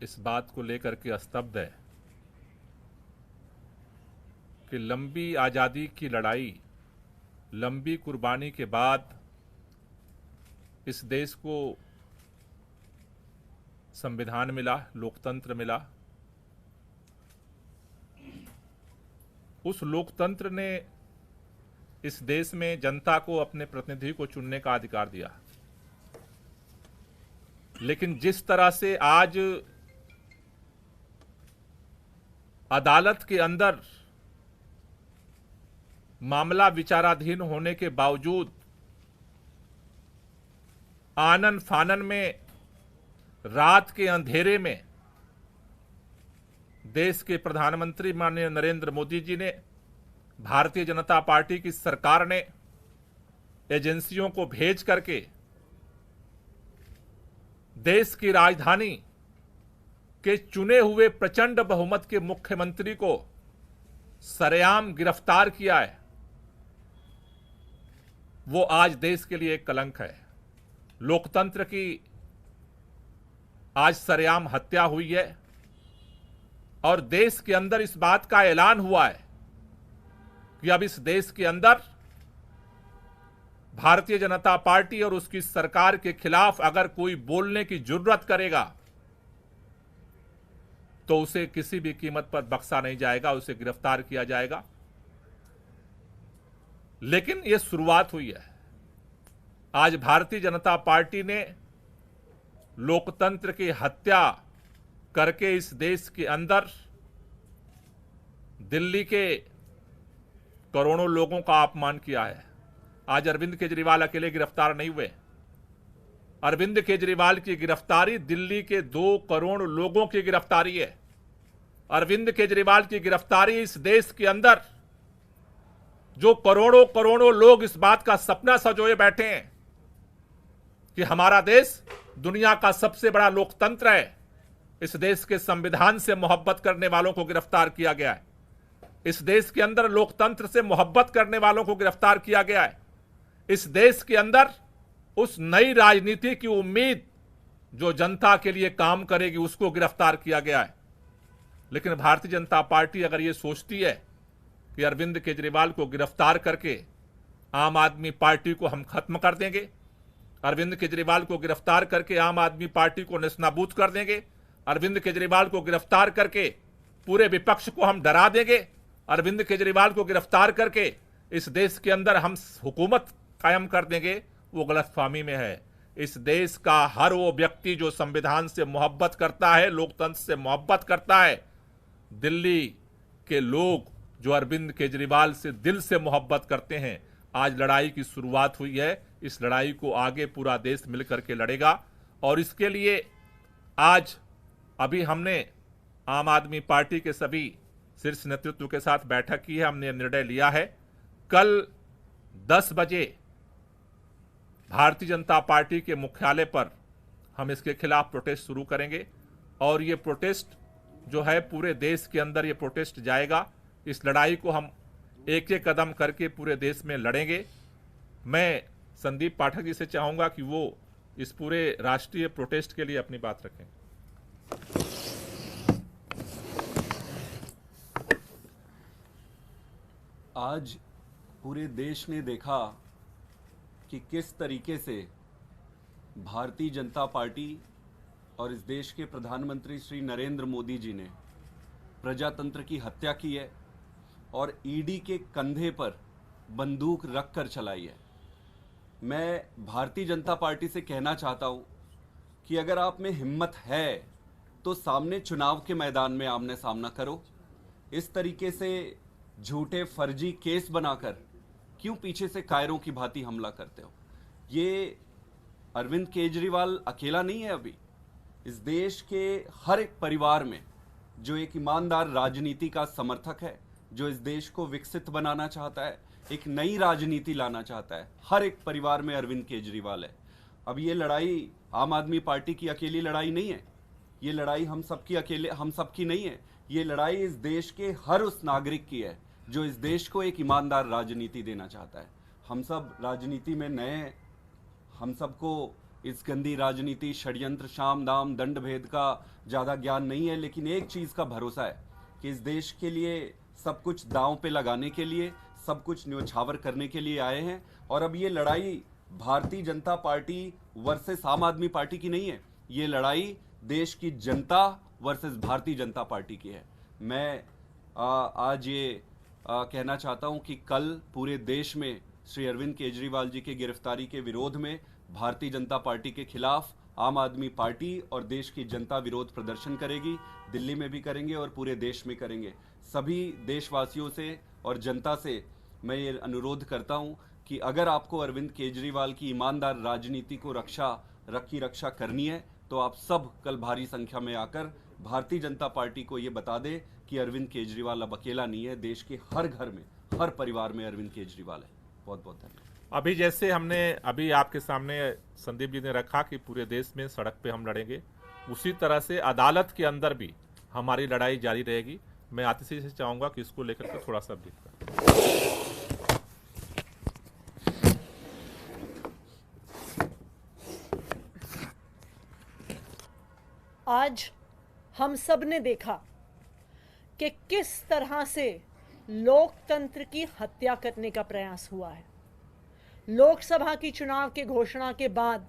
इस बात को लेकर के स्तब्ध है कि लंबी आज़ादी की लड़ाई, लंबी कुर्बानी के बाद इस देश को संविधान मिला, लोकतंत्र मिला। उस लोकतंत्र ने इस देश में जनता को अपने प्रतिनिधि को चुनने का अधिकार दिया, लेकिन जिस तरह से आज अदालत के अंदर मामला विचाराधीन होने के बावजूद आनन फानन में, रात के अंधेरे में देश के प्रधानमंत्री माननीय नरेंद्र मोदी जी ने, भारतीय जनता पार्टी की सरकार ने एजेंसियों को भेज करके देश की राजधानी के चुने हुए प्रचंड बहुमत के मुख्यमंत्री को सरेआम गिरफ्तार किया है, वो आज देश के लिए एक कलंक है। लोकतंत्र की आज सरेआम हत्या हुई है और देश के अंदर इस बात का ऐलान हुआ है कि अब इस देश के अंदर भारतीय जनता पार्टी और उसकी सरकार के खिलाफ अगर कोई बोलने की जुर्रत करेगा तो उसे किसी भी कीमत पर बख्शा नहीं जाएगा, उसे गिरफ्तार किया जाएगा। लेकिन यह शुरुआत हुई है। आज भारतीय जनता पार्टी ने लोकतंत्र की हत्या करके इस देश के अंदर दिल्ली के करोड़ों लोगों का अपमान किया है। आज अरविंद केजरीवाल अकेले गिरफ्तार नहीं हुए। अरविंद केजरीवाल की गिरफ्तारी दिल्ली के 2 करोड़ लोगों की गिरफ्तारी है। अरविंद केजरीवाल की गिरफ्तारी इस देश के अंदर जो करोड़ों करोड़ों लोग इस बात का सपना सजोए बैठे हैं कि हमारा देश दुनिया का सबसे बड़ा लोकतंत्र है, इस देश के संविधान से मोहब्बत करने वालों को गिरफ्तार किया गया है। इस देश के अंदर लोकतंत्र से मोहब्बत करने वालों को गिरफ्तार किया गया है। इस देश के अंदर उस नई राजनीति की उम्मीद जो जनता के लिए काम करेगी उसको गिरफ्तार किया गया है। लेकिन भारतीय जनता पार्टी अगर ये सोचती है कि अरविंद केजरीवाल को गिरफ्तार करके आम आदमी पार्टी को हम खत्म कर देंगे, अरविंद केजरीवाल को गिरफ्तार करके आम आदमी पार्टी को नेस्तनाबूद कर देंगे, अरविंद केजरीवाल को गिरफ्तार करके पूरे विपक्ष को हम डरा देंगे, अरविंद केजरीवाल को गिरफ्तार करके इस देश के अंदर हम हुकूमत कायम कर देंगे, वो गलतफहमी में है। इस देश का हर वो व्यक्ति जो संविधान से मोहब्बत करता है, लोकतंत्र से मोहब्बत करता है, दिल्ली के लोग जो अरविंद केजरीवाल से दिल से मोहब्बत करते हैं, आज लड़ाई की शुरुआत हुई है। इस लड़ाई को आगे पूरा देश मिलकर के लड़ेगा और इसके लिए आज अभी हमने आम आदमी पार्टी के सभी शीर्ष नेतृत्व के साथ बैठक की है। हमने निर्णय लिया है कल 10 बजे भारतीय जनता पार्टी के मुख्यालय पर हम इसके खिलाफ प्रोटेस्ट शुरू करेंगे और ये प्रोटेस्ट जो है पूरे देश के अंदर ये प्रोटेस्ट जाएगा। इस लड़ाई को हम एक एक कदम करके पूरे देश में लड़ेंगे। मैं संदीप पाठक जी से चाहूंगा कि वो इस पूरे राष्ट्रीय प्रोटेस्ट के लिए अपनी बात रखें। आज पूरे देश ने देखा कि किस तरीके से भारतीय जनता पार्टी और इस देश के प्रधानमंत्री श्री नरेंद्र मोदी जी ने प्रजातंत्र की हत्या की है और ईडी के कंधे पर बंदूक रखकर चलाई है। मैं भारतीय जनता पार्टी से कहना चाहता हूं कि अगर आप में हिम्मत है तो सामने चुनाव के मैदान में आमने सामना करो। इस तरीके से झूठे फर्जी केस बनाकर क्यों पीछे से कायरों की भांति हमला करते हो? ये अरविंद केजरीवाल अकेला नहीं है। अभी इस देश के हर एक परिवार में जो एक ईमानदार राजनीति का समर्थक है, जो इस देश को विकसित बनाना चाहता है, एक नई राजनीति लाना चाहता है, हर एक परिवार में अरविंद केजरीवाल है। अब ये लड़ाई आम आदमी पार्टी की अकेली लड़ाई नहीं है, ये लड़ाई हम सबकी नहीं है। ये लड़ाई इस देश के हर उस नागरिक की है जो इस देश को एक ईमानदार राजनीति देना चाहता है। हम सब राजनीति में नए हैं, हम सबको इस गंदी राजनीति, षड्यंत्र, शाम दाम दंड भेद का ज़्यादा ज्ञान नहीं है, लेकिन एक चीज़ का भरोसा है कि इस देश के लिए सब कुछ दांव पे लगाने के लिए, सब कुछ न्योछावर करने के लिए आए हैं। और अब ये लड़ाई भारतीय जनता पार्टी वर्सेस आम आदमी पार्टी की नहीं है, ये लड़ाई देश की जनता वर्सेस भारतीय जनता पार्टी की है। मैं आज ये कहना चाहता हूं कि कल पूरे देश में श्री अरविंद केजरीवाल जी की गिरफ्तारी के विरोध में भारतीय जनता पार्टी के खिलाफ आम आदमी पार्टी और देश की जनता विरोध प्रदर्शन करेगी। दिल्ली में भी करेंगे और पूरे देश में करेंगे। सभी देशवासियों से और जनता से मैं ये अनुरोध करता हूं कि अगर आपको अरविंद केजरीवाल की ईमानदार राजनीति को रक्षा करनी है तो आप सब कल भारी संख्या में आकर भारतीय जनता पार्टी को ये बता दें कि अरविंद केजरीवाल अब अकेला नहीं है, देश के हर घर में, हर परिवार में अरविंद केजरीवाल है। बहुत बहुत धन्यवाद। अभी जैसे हमने अभी आपके सामने संदीप जी ने रखा कि पूरे देश में सड़क पे हम लड़ेंगे, उसी तरह से अदालत के अंदर भी हमारी लड़ाई जारी रहेगी। मैं आतिशी से चाहूंगा कि इसको लेकर के थोड़ा सा ब्रीफ करें। आज हम सब ने देखा कि किस तरह से लोकतंत्र की हत्या करने का प्रयास हुआ है। लोकसभा की चुनाव के घोषणा के बाद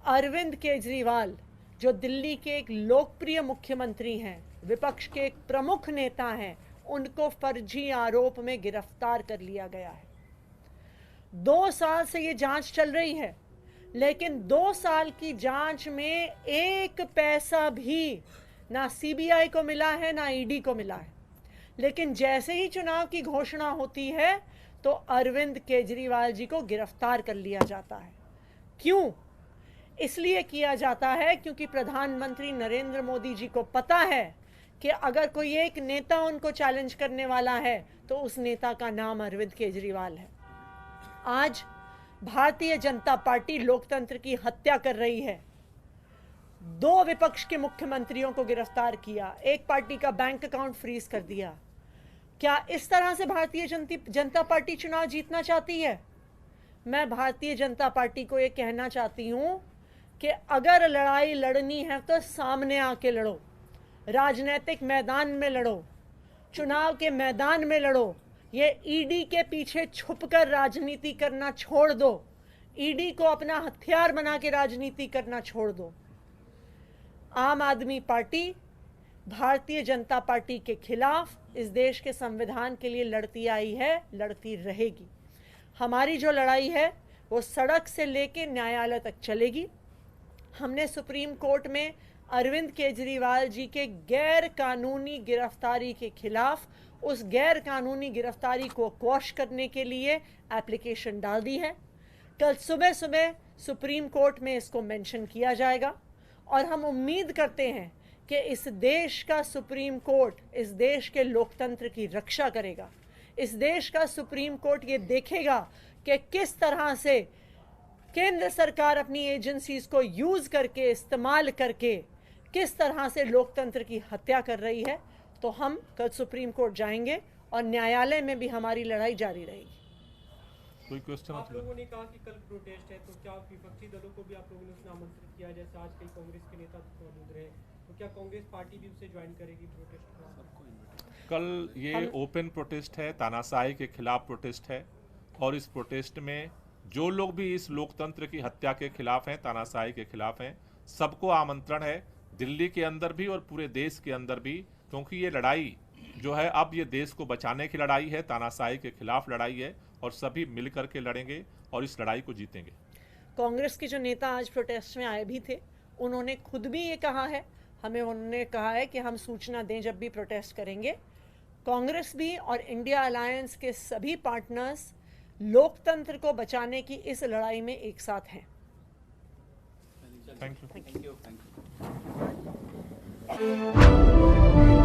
अरविंद केजरीवाल, जो दिल्ली के एक लोकप्रिय मुख्यमंत्री हैं, विपक्ष के एक प्रमुख नेता हैं, उनको फर्जी आरोप में गिरफ्तार कर लिया गया है। 2 साल से ये जांच चल रही है, लेकिन 2 साल की जांच में एक पैसा भी ना सीबीआई को मिला है ना ईडी को मिला है। लेकिन जैसे ही चुनाव की घोषणा होती है तो अरविंद केजरीवाल जी को गिरफ्तार कर लिया जाता है। क्यों? इसलिए किया जाता है क्योंकि प्रधानमंत्री नरेंद्र मोदी जी को पता है कि अगर कोई एक नेता उनको चैलेंज करने वाला है तो उस नेता का नाम अरविंद केजरीवाल है। आज भारतीय जनता पार्टी लोकतंत्र की हत्या कर रही है। 2 विपक्ष के मुख्यमंत्रियों को गिरफ्तार किया, एक पार्टी का बैंक अकाउंट फ्रीज कर दिया। क्या इस तरह से भारतीय जनता पार्टी चुनाव जीतना चाहती है? मैं भारतीय जनता पार्टी को ये कहना चाहती हूं कि अगर लड़ाई लड़नी है तो सामने आके लड़ो, राजनीतिक मैदान में लड़ो, चुनाव के मैदान में लड़ो। ये ईडी के पीछे छुपकर राजनीति करना छोड़ दो, ईडी को अपना हथियार बना के राजनीति करना छोड़ दो। आम आदमी पार्टी भारतीय जनता पार्टी के खिलाफ इस देश के संविधान के लिए लड़ती आई है, लड़ती रहेगी। हमारी जो लड़ाई है वो सड़क से लेके न्यायालय तक चलेगी। हमने सुप्रीम कोर्ट में अरविंद केजरीवाल जी के गैर कानूनी गिरफ्तारी के खिलाफ उस गैर कानूनी गिरफ्तारी को क्वॉश करने के लिए एप्लीकेशन डाल दी है। कल सुबह सुबह सुप्रीम कोर्ट में इसको मेंशन किया जाएगा और हम उम्मीद करते हैं कि इस देश का सुप्रीम कोर्ट इस देश के लोकतंत्र की रक्षा करेगा। इस देश का सुप्रीम कोर्ट ये देखेगा कि किस तरह से केंद्र सरकार अपनी एजेंसीज को यूज करके, इस्तेमाल करके किस तरह से लोकतंत्र की हत्या कर रही है। तो हम कल सुप्रीम कोर्ट जाएंगे और न्यायालय में भी हमारी लड़ाई जारी रहेगी। कोई क्वेश्चन? आप लोगों ने कहा कि कल प्रोटेस्ट है, तो क्या विपक्षी दलों को भी आप लोगों ने उसमें आमंत्रित किया? जैसे आज कई कांग्रेस के नेता मौजूद रहे, तो क्या कांग्रेस पार्टी भी उसे ज्वाइन करेगी प्रोटेस्ट में? कल ये ओपन प्रोटेस्ट है, तानाशाही के खिलाफ प्रोटेस्ट है, और इस प्रोटेस्ट में जो लोग भी इस लोकतंत्र की हत्या के खिलाफ हैं, तानाशाही के खिलाफ हैं, सबको आमंत्रण है, दिल्ली के अंदर भी और पूरे देश के अंदर भी, क्योंकि ये लड़ाई जो है अब ये देश को बचाने की लड़ाई है, तानाशाही के खिलाफ लड़ाई है, और सभी मिल करके लड़ेंगे और इस लड़ाई को जीतेंगे। कांग्रेस के जो नेता आज प्रोटेस्ट में आए भी थे, उन्होंने खुद भी ये कहा है, हमें उन्होंने कहा है कि हम सूचना दें जब भी प्रोटेस्ट करेंगे। कांग्रेस भी और इंडिया अलायंस के सभी पार्टनर्स लोकतंत्र को बचाने की इस लड़ाई में एक साथ हैं। Thank you. Thank you.